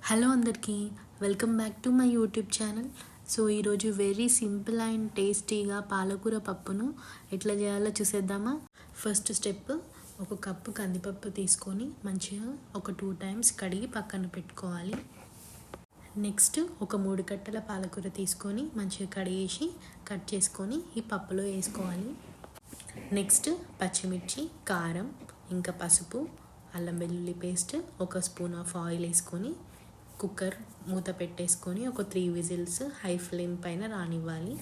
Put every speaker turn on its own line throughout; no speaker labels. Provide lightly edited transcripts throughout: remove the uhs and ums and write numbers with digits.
Hello అందరికీ, welcome back to my YouTube channel. So ఈరోజు very simple and టేస్టీగా పాలకూర పప్పును ఎట్లా చేయాలో చూసేద్దామా. ఫస్ట్ స్టెప్, ఒక కప్పు కందిపప్పు తీసుకొని మంచిగా ఒక 2 times కడిగి పక్కన పెట్టుకోవాలి. నెక్స్ట్ ఒక 3 కట్టల పాలకూర తీసుకొని మంచిగా కడిగేసి కట్ చేసుకొని ఈ పప్పులో వేసుకోవాలి. నెక్స్ట్ పచ్చిమిర్చి, కారం, ఇంకా పసుపు, అల్లం వెల్లుల్లి పేస్ట్, ఒక స్పూన్ ఆఫ్ ఆయిల్ వేసుకొని కుక్కర్ మూత పెట్టేసుకొని ఒక 3 విజిల్స్ హై ఫ్లేమ్ పైన రానివ్వాలి.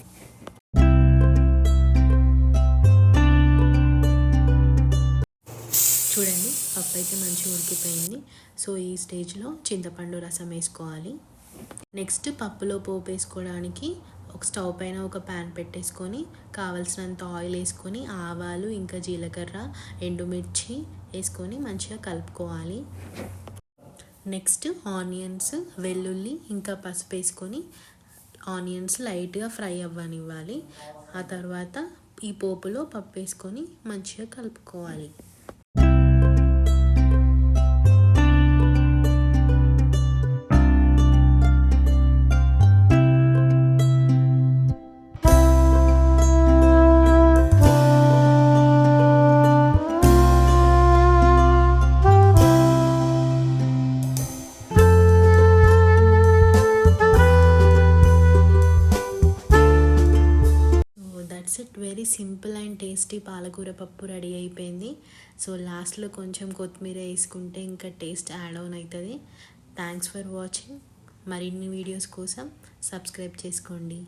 చూడండి, పప్పు అయితే మంచిగా ఉడికిపోయింది. సో ఈ స్టేజ్లో చింతపండు రసం వేసుకోవాలి. నెక్స్ట్ పప్పులో పోపు వేసుకోవడానికి ఒక స్టవ్ పైన ఒక ప్యాన్ పెట్టేసుకొని కావలసినంత ఆయిల్ వేసుకొని ఆవాలు, ఇంకా జీలకర్ర, ఎండుమిర్చి వేసుకొని మంచిగా కలుపుకోవాలి. నెక్స్ట్ ఆనియన్స్, వెల్లుల్లి, ఇంకా పసుపు వేసుకొని ఆనియన్స్ లైట్గా ఫ్రై అవ్వనివ్వాలి. ఆ తర్వాత ఈ పోపులో పప్పు వేసుకొని మంచిగా కలుపుకోవాలి. That's it, very simple and tasty పాలకూర పప్పు రెడీ అయిపోయింది. సో లాస్ట్లో కొంచెం కొత్తిమీర వేసుకుంటే ఇంకా టేస్ట్ యాడ్ ఆన్ అవుతుంది. Thanks for watching. మరిన్ని వీడియోస్ కోసం సబ్స్క్రైబ్ చేసుకోండి.